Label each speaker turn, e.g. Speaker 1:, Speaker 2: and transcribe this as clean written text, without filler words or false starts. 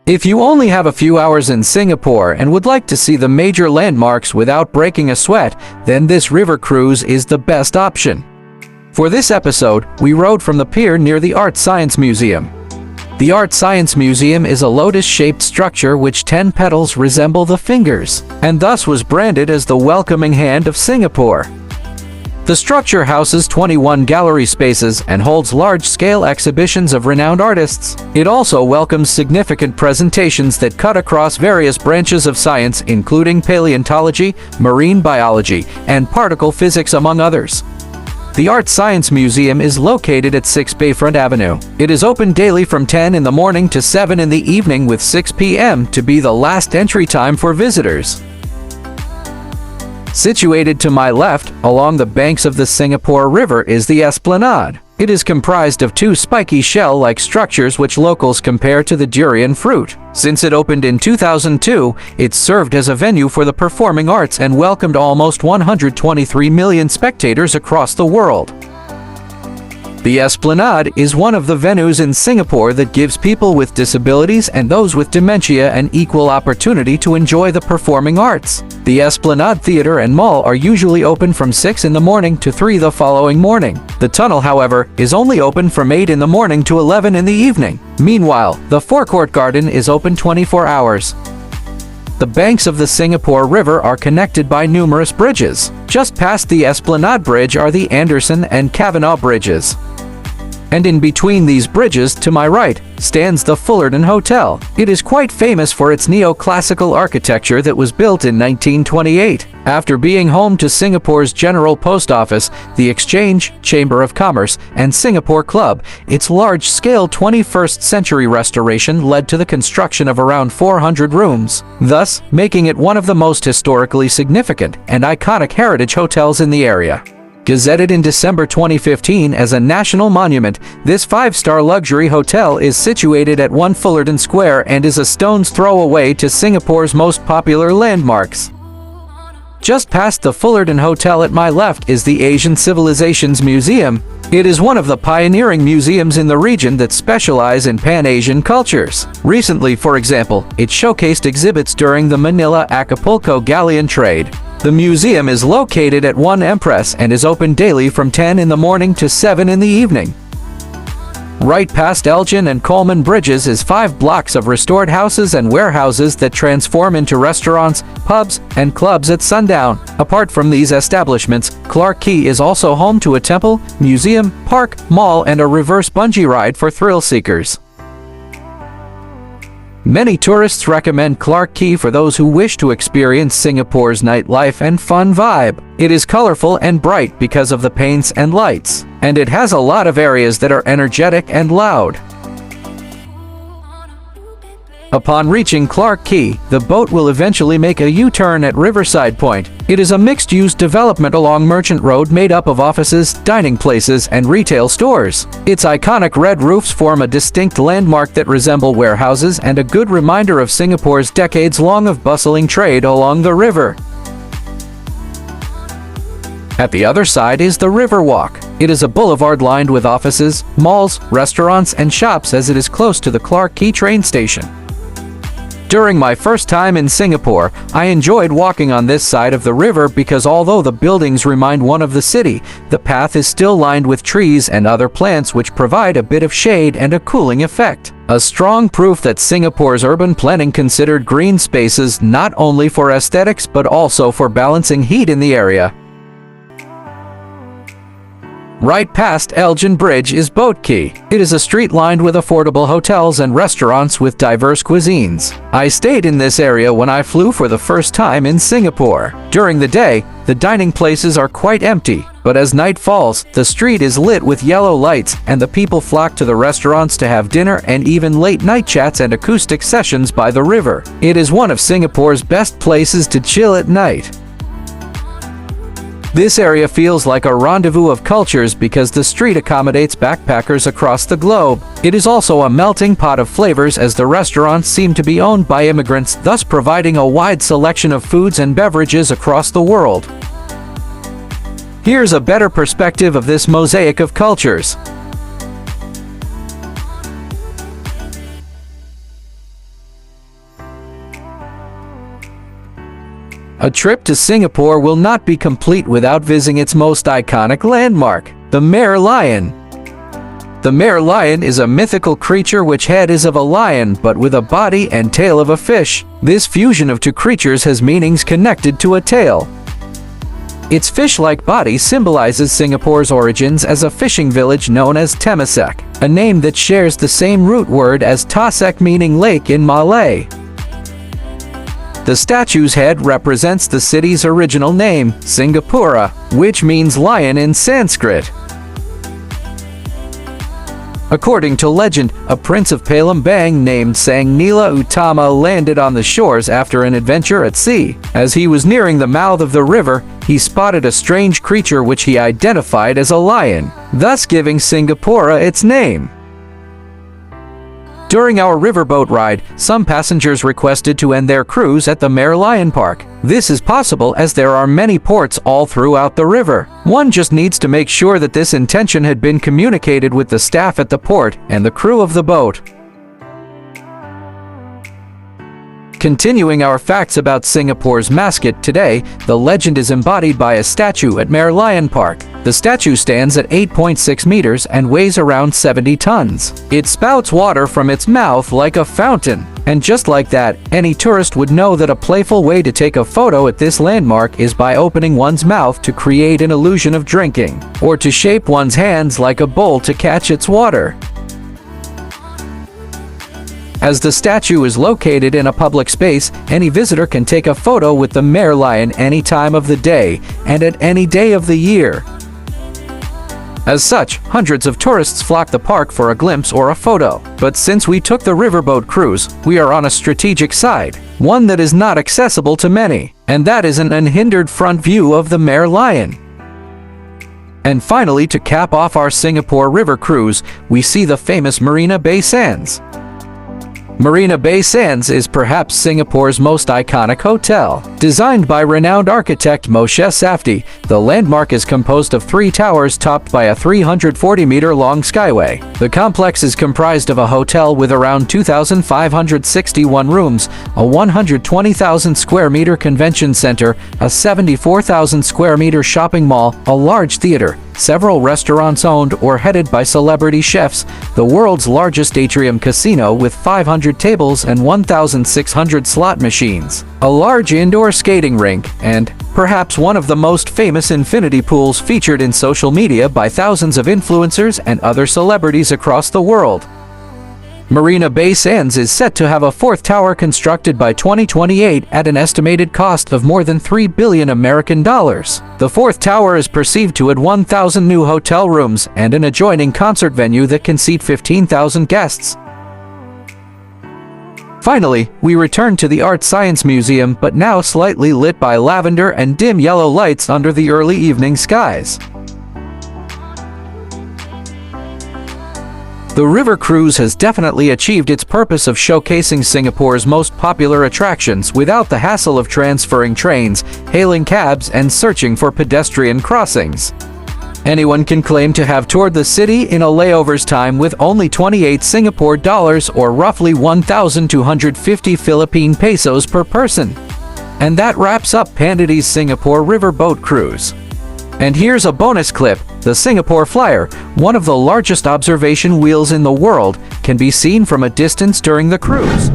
Speaker 1: If you only have a few hours in Singapore and would like to see the major landmarks without breaking a sweat, then this river cruise is the best option. For this episode, we rode from the pier near the Art Science Museum. The Art Science Museum is a lotus-shaped structure which 10 petals resemble the fingers, and thus was branded as the welcoming hand of Singapore. The structure houses 21 gallery spaces and holds large-scale exhibitions of renowned artists. It also welcomes significant presentations that cut across various branches of science, including paleontology, marine biology, and particle physics, among others. The Art Science Museum is located at 6 Bayfront Avenue. It is open daily from 10 in the morning to 7 in the evening, with 6 p.m. to be the last entry time for visitors. Situated to my left, along the banks of the Singapore River, is the Esplanade. It is comprised of two spiky shell-like structures which locals compare to the durian fruit. Since it opened in 2002, it served as a venue for the performing arts and welcomed almost 123 million spectators across the world. The Esplanade is one of the venues in Singapore that gives people with disabilities and those with dementia an equal opportunity to enjoy the performing arts. The Esplanade Theatre and Mall are usually open from 6 in the morning to 3 the following morning. The tunnel, however, is only open from 8 in the morning to 11 in the evening. Meanwhile, the forecourt garden is open 24 hours. The banks of the Singapore River are connected by numerous bridges. Just past the Esplanade Bridge are the Anderson and Cavenagh Bridges. And in between these bridges, to my right, stands the Fullerton Hotel. It is quite famous for its neoclassical architecture that was built in 1928. After being home to Singapore's General Post Office, the Exchange, Chamber of Commerce, and Singapore Club, its large-scale 21st century restoration led to the construction of around 400 rooms, thus making it one of the most historically significant and iconic heritage hotels in the area. Gazetted in December 2015 as a national monument, this 5-star luxury hotel is situated at 1 Fullerton Square and is a stone's throw away to Singapore's most popular landmarks. Just past the Fullerton Hotel at my left is the Asian Civilizations Museum. It is one of the pioneering museums in the region that specialize in Pan-Asian cultures. Recently, for example, it showcased exhibits during the Manila-Acapulco galleon trade. The museum is located at 1 Empress and is open daily from 10 in the morning to 7 in the evening. Right past Elgin and Coleman Bridges is 5 blocks of restored houses and warehouses that transform into restaurants, pubs, and clubs at sundown. Apart from these establishments, Clarke Quay is also home to a temple, museum, park, mall, and a reverse bungee ride for thrill seekers. Many tourists recommend Clarke Quay for those who wish to experience Singapore's nightlife and fun vibe. It is colorful and bright because of the paints and lights, and it has a lot of areas that are energetic and loud. Upon reaching Clarke Quay, the boat will eventually make a U-turn at Riverside Point. It is a mixed-use development along Merchant Road made up of offices, dining places, and retail stores. Its iconic red roofs form a distinct landmark that resemble warehouses and a good reminder of Singapore's decades-long of bustling trade along the river. At the other side is the Riverwalk. It is a boulevard lined with offices, malls, restaurants, and shops as it is close to the Clarke Quay train station. During my first time in Singapore, I enjoyed walking on this side of the river because although the buildings remind one of the city, the path is still lined with trees and other plants which provide a bit of shade and a cooling effect. A strong proof that Singapore's urban planning considered green spaces not only for aesthetics but also for balancing heat in the area. Right past Elgin Bridge is Boat Quay. It is a street lined with affordable hotels and restaurants with diverse cuisines. I stayed in this area when I flew for the first time in Singapore. During the day, the dining places are quite empty, but as night falls, the street is lit with yellow lights and the people flock to the restaurants to have dinner and even late-night chats and acoustic sessions by the river. It is one of Singapore's best places to chill at night. This area feels like a rendezvous of cultures because the street accommodates backpackers across the globe. It is also a melting pot of flavors as the restaurants seem to be owned by immigrants, thus providing a wide selection of foods and beverages across the world. Here's a better perspective of this mosaic of cultures. A trip to Singapore will not be complete without visiting its most iconic landmark, the Merlion. The Merlion is a mythical creature which head is of a lion but with a body and tail of a fish. This fusion of two creatures has meanings connected to a tail. Its fish-like body symbolizes Singapore's origins as a fishing village known as Temasek, a name that shares the same root word as Tasek, meaning lake in Malay. The statue's head represents the city's original name, Singapura, which means lion in Sanskrit. According to legend, a prince of Palembang named Sang Nila Utama landed on the shores after an adventure at sea. As he was nearing the mouth of the river, he spotted a strange creature which he identified as a lion, thus giving Singapura its name. During our riverboat ride, some passengers requested to end their cruise at the Merlion Park. This is possible as there are many ports all throughout the river. One just needs to make sure that this intention had been communicated with the staff at the port and the crew of the boat. Continuing our facts about Singapore's mascot today, the legend is embodied by a statue at Merlion Park. The statue stands at 8.6 meters and weighs around 70 tons. It spouts water from its mouth like a fountain. And just like that, any tourist would know that a playful way to take a photo at this landmark is by opening one's mouth to create an illusion of drinking, or to shape one's hands like a bowl to catch its water. As the statue is located in a public space, any visitor can take a photo with the Merlion any time of the day and at any day of the year. As such, hundreds of tourists flock the park for a glimpse or a photo. But since we took the riverboat cruise, we are on a strategic side, one that is not accessible to many, and that is an unhindered front view of the Merlion. And finally, to cap off our Singapore river cruise, we see the famous Marina Bay Sands. Marina Bay Sands is perhaps Singapore's most iconic hotel. Designed by renowned architect Moshe Safdie, the landmark is composed of 3 towers topped by a 340-meter-long skyway. The complex is comprised of a hotel with around 2,561 rooms, a 120,000-square-meter convention center, a 74,000-square-meter shopping mall, a large theater, several restaurants owned or headed by celebrity chefs, the world's largest atrium casino with 500 tables and 1,600 slot machines, a large indoor skating rink, and perhaps one of the most famous infinity pools featured in social media by thousands of influencers and other celebrities across the world. Marina Bay Sands is set to have a 4th tower constructed by 2028 at an estimated cost of more than $3 billion American dollars. The 4th tower is perceived to add 1,000 new hotel rooms and an adjoining concert venue that can seat 15,000 guests. Finally, we return to the Art Science Museum, but now slightly lit by lavender and dim yellow lights under the early evening skies. The river cruise has definitely achieved its purpose of showcasing Singapore's most popular attractions without the hassle of transferring trains, hailing cabs, and searching for pedestrian crossings. Anyone can claim to have toured the city in a layover's time with only 28 Singapore dollars or roughly 1,250 Philippine pesos per person. And that wraps up PANDAddy's Singapore river boat cruise. And here's a bonus clip. The Singapore Flyer, one of the largest observation wheels in the world, can be seen from a distance during the cruise.